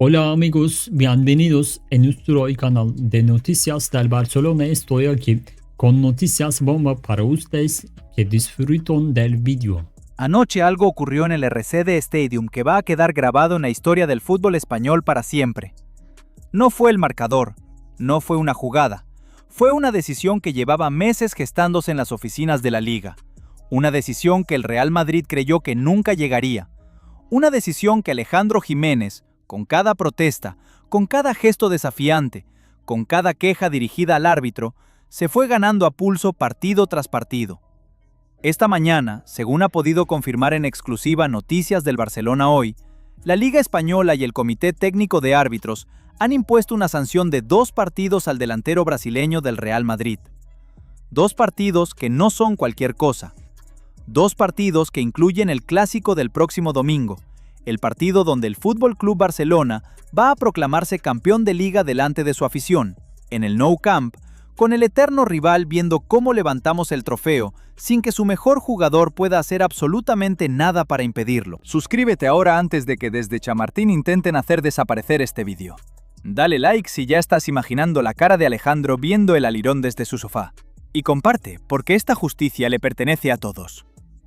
Hola amigos, bienvenidos en nuestro canal de noticias del Barcelona. Estoy aquí con noticias bomba para ustedes que disfrutan del vídeo. Anoche algo ocurrió en el RCD Stadium que va a quedar grabado en la historia del fútbol español para siempre. No fue el marcador, no fue una jugada, fue una decisión que llevaba meses gestándose en las oficinas de la Liga. Una decisión que el Real Madrid creyó que nunca llegaría. Una decisión que Alejandro Jiménez, con cada protesta, con cada gesto desafiante, con cada queja dirigida al árbitro, se fue ganando a pulso partido tras partido. Esta mañana, según ha podido confirmar en exclusiva Noticias del Barcelona Hoy, la Liga Española y el Comité Técnico de Árbitros han impuesto una sanción de 2 partidos al delantero brasileño del Real Madrid. 2 partidos que no son cualquier cosa. 2 partidos que incluyen el clásico del próximo domingo, el partido donde el Fútbol Club Barcelona va a proclamarse campeón de liga delante de su afición, en el Nou Camp, con el eterno rival viendo cómo levantamos el trofeo sin que su mejor jugador pueda hacer absolutamente nada para impedirlo. Suscríbete ahora antes de que desde Chamartín intenten hacer desaparecer este vídeo. Dale like si ya estás imaginando la cara de Alejandro viendo el alirón desde su sofá. Y comparte, porque esta justicia le pertenece a todos.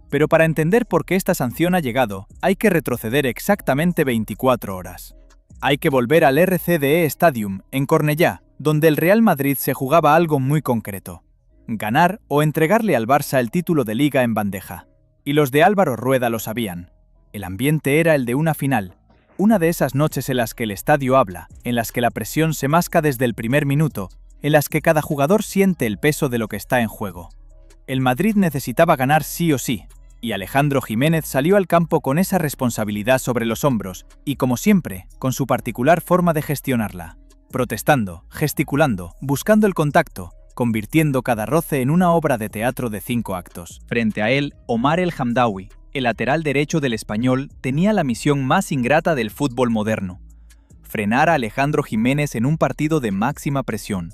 Pero para entender por qué esta sanción ha llegado, hay que retroceder exactamente 24 horas. Hay que volver al RCDE Stadium, en Cornellá, donde el Real Madrid se jugaba algo muy concreto: ganar o entregarle al Barça el título de Liga en bandeja. Y los de Álvaro Rueda lo sabían. El ambiente era el de una final, una de esas noches en las que el estadio habla, en las que la presión se masca desde el primer minuto, en las que cada jugador siente el peso de lo que está en juego. El Madrid necesitaba ganar sí o sí, y Alejandro Jiménez salió al campo con esa responsabilidad sobre los hombros y, como siempre, con su particular forma de gestionarla. Protestando, gesticulando, buscando el contacto, convirtiendo cada roce en una obra de teatro de 5 actos. Frente a él, Omar El Hamdaoui, el lateral derecho del Español, tenía la misión más ingrata del fútbol moderno: frenar a Alejandro Jiménez en un partido de máxima presión.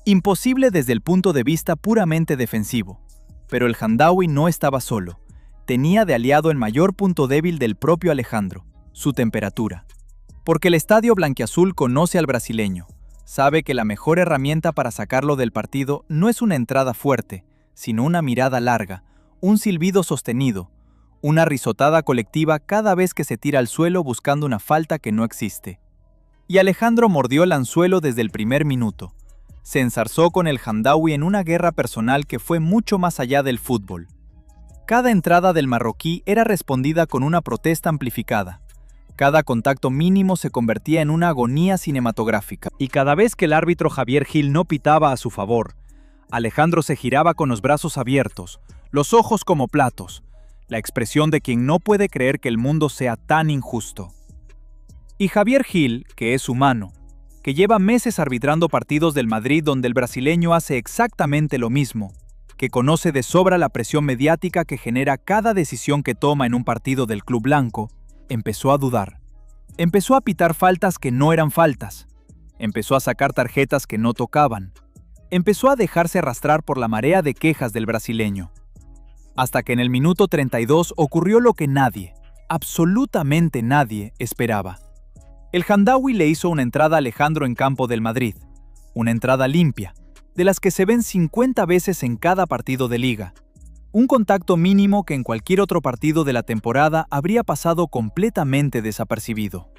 Imposible desde el punto de vista puramente defensivo. Pero el Hamdaoui no estaba solo. Tenía de aliado el mayor punto débil del propio Alejandro: su temperatura. Porque el estadio blanquiazul conoce al brasileño. Sabe que la mejor herramienta para sacarlo del partido no es una entrada fuerte, sino una mirada larga, un silbido sostenido, una risotada colectiva cada vez que se tira al suelo buscando una falta que no existe. Y Alejandro mordió el anzuelo desde el primer minuto. Se enzarzó con el Hamdaoui en una guerra personal que fue mucho más allá del fútbol. Cada entrada del marroquí era respondida con una protesta amplificada. Cada contacto mínimo se convertía en una agonía cinematográfica. Y cada vez que el árbitro Javier Gil no pitaba a su favor, Alejandro se giraba con los brazos abiertos, los ojos como platos, la expresión de quien no puede creer que el mundo sea tan injusto. Y Javier Gil, que es humano, que lleva meses arbitrando partidos del Madrid donde el brasileño hace exactamente lo mismo, que conoce de sobra la presión mediática que genera cada decisión que toma en un partido del club blanco, empezó a dudar. Empezó a pitar faltas que no eran faltas. Empezó a sacar tarjetas que no tocaban. Empezó a dejarse arrastrar por la marea de quejas del brasileño. Hasta que en el minuto 32 ocurrió lo que nadie, absolutamente nadie, esperaba. El Hamdaoui le hizo una entrada a Alejandro en campo del Madrid. Una entrada limpia, de las que se ven 50 veces en cada partido de liga. Un contacto mínimo que en cualquier otro partido de la temporada habría pasado completamente desapercibido.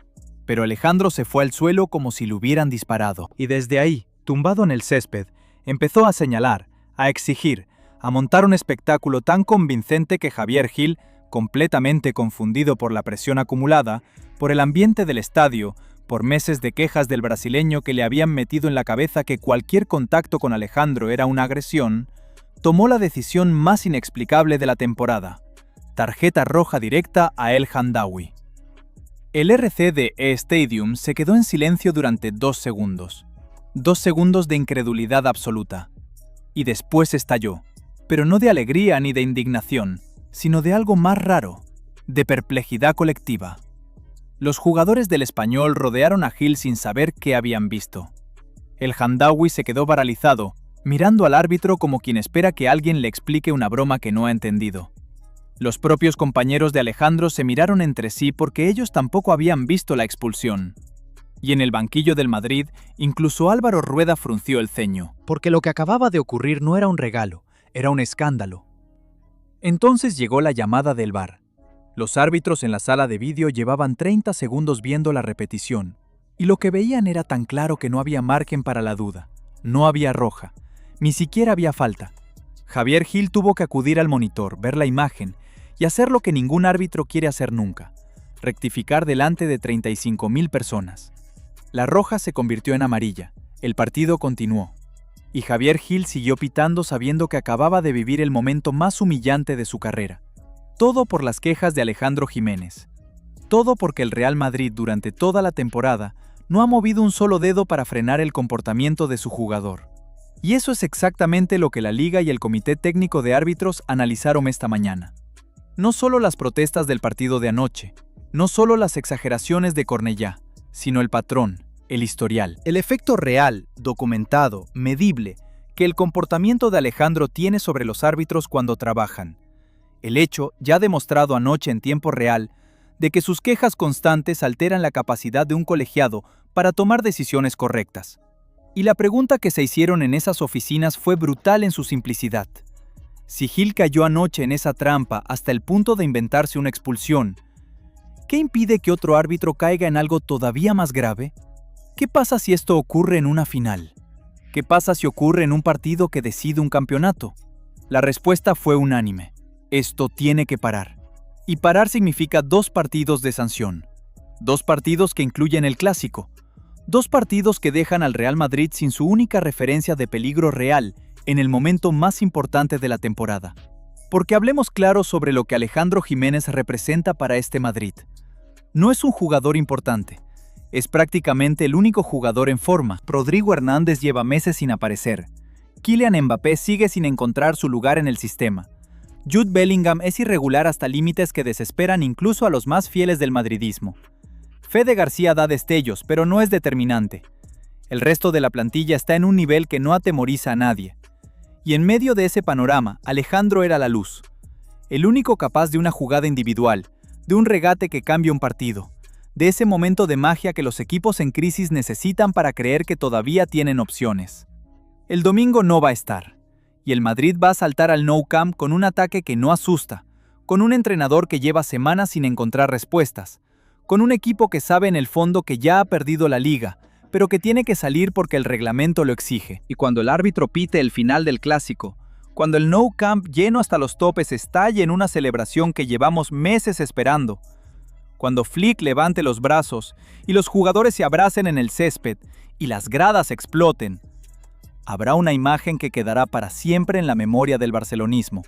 Pero Alejandro se fue al suelo como si le hubieran disparado. Y desde ahí, tumbado en el césped, empezó a señalar, a exigir, a montar un espectáculo tan convincente que Javier Gil, completamente confundido por la presión acumulada, por el ambiente del estadio, por meses de quejas del brasileño que le habían metido en la cabeza que cualquier contacto con Alejandro era una agresión, tomó la decisión más inexplicable de la temporada: tarjeta roja directa a El Hamdaoui. El RCDE Stadium se quedó en silencio durante 2 segundos. 2 segundos de incredulidad absoluta. Y después estalló, pero no de alegría ni de indignación, sino de algo más raro, de perplejidad colectiva. Los jugadores del Español rodearon a Gil sin saber qué habían visto. El Hamdaoui se quedó paralizado, mirando al árbitro como quien espera que alguien le explique una broma que no ha entendido. Los propios compañeros de Alejandro se miraron entre sí porque ellos tampoco habían visto la expulsión. Y en el banquillo del Madrid, incluso Álvaro Rueda frunció el ceño. Porque lo que acababa de ocurrir no era un regalo, era un escándalo. Entonces llegó la llamada del VAR. Los árbitros en la sala de vídeo llevaban 30 segundos viendo la repetición, y lo que veían era tan claro que no había margen para la duda. No había roja, ni siquiera había falta. Javier Gil tuvo que acudir al monitor, ver la imagen y hacer lo que ningún árbitro quiere hacer nunca: rectificar delante de 35,000 personas. La roja se convirtió en amarilla, el partido continuó, y Javier Gil siguió pitando sabiendo que acababa de vivir el momento más humillante de su carrera. Todo por las quejas de Alejandro Jiménez. Todo porque el Real Madrid durante toda la temporada no ha movido un solo dedo para frenar el comportamiento de su jugador. Y eso es exactamente lo que la Liga y el Comité Técnico de Árbitros analizaron esta mañana. No solo las protestas del partido de anoche, no solo las exageraciones de Cornellá, sino el patrón, el historial. El efecto real, documentado, medible, que el comportamiento de Alejandro tiene sobre los árbitros cuando trabajan. El hecho, ya demostrado anoche en tiempo real, de que sus quejas constantes alteran la capacidad de un colegiado para tomar decisiones correctas. Y la pregunta que se hicieron en esas oficinas fue brutal en su simplicidad. Si Gil cayó anoche en esa trampa hasta el punto de inventarse una expulsión, ¿qué impide que otro árbitro caiga en algo todavía más grave? ¿Qué pasa si esto ocurre en una final? ¿Qué pasa si ocurre en un partido que decide un campeonato? La respuesta fue unánime. Esto tiene que parar. Y parar significa 2 partidos de sanción. 2 partidos que incluyen el clásico. 2 partidos que dejan al Real Madrid sin su única referencia de peligro real en el momento más importante de la temporada. Porque hablemos claro sobre lo que Alejandro Jiménez representa para este Madrid. No es un jugador importante. Es prácticamente el único jugador en forma. Rodrigo Hernández lleva meses sin aparecer. Kylian Mbappé sigue sin encontrar su lugar en el sistema. Jude Bellingham es irregular hasta límites que desesperan incluso a los más fieles del madridismo. Fede García da destellos, pero no es determinante. El resto de la plantilla está en un nivel que no atemoriza a nadie. Y en medio de ese panorama, Alejandro era la luz. El único capaz de una jugada individual, de un regate que cambia un partido, de ese momento de magia que los equipos en crisis necesitan para creer que todavía tienen opciones. El domingo no va a estar, y el Madrid va a saltar al Nou Camp con un ataque que no asusta, con un entrenador que lleva semanas sin encontrar respuestas, con un equipo que sabe en el fondo que ya ha perdido la liga, pero que tiene que salir porque el reglamento lo exige. Y cuando el árbitro pite el final del clásico, cuando el Nou Camp lleno hasta los topes estalle en una celebración que llevamos meses esperando, cuando Flick levante los brazos y los jugadores se abracen en el césped y las gradas exploten, habrá una imagen que quedará para siempre en la memoria del barcelonismo.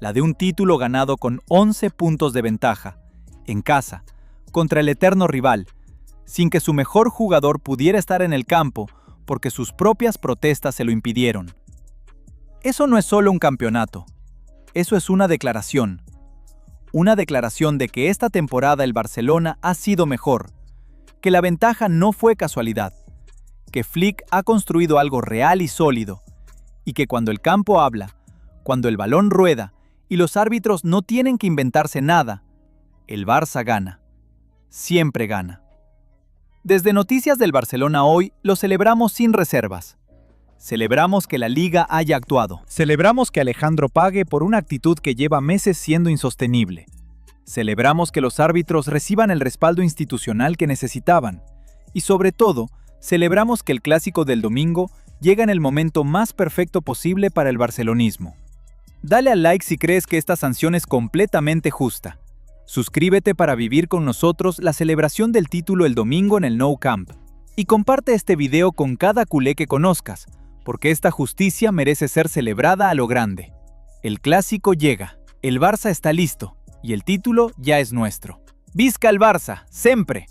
La de un título ganado con 11 puntos de ventaja, en casa, contra el eterno rival, sin que su mejor jugador pudiera estar en el campo porque sus propias protestas se lo impidieron. Eso no es solo un campeonato, eso es una declaración. Una declaración de que esta temporada el Barcelona ha sido mejor, que la ventaja no fue casualidad, que Flick ha construido algo real y sólido, y que cuando el campo habla, cuando el balón rueda y los árbitros no tienen que inventarse nada, el Barça gana. Siempre gana. Desde Noticias del Barcelona hoy lo celebramos sin reservas. Celebramos que la Liga haya actuado. Celebramos que Alejandro pague por una actitud que lleva meses siendo insostenible. Celebramos que los árbitros reciban el respaldo institucional que necesitaban. Y sobre todo, celebramos que el clásico del domingo llega en el momento más perfecto posible para el barcelonismo. Dale al like si crees que esta sanción es completamente justa. Suscríbete para vivir con nosotros la celebración del título el domingo en el Nou Camp. Y comparte este video con cada culé que conozcas, porque esta justicia merece ser celebrada a lo grande. El clásico llega, el Barça está listo, y el título ya es nuestro. ¡Visca el Barça, siempre!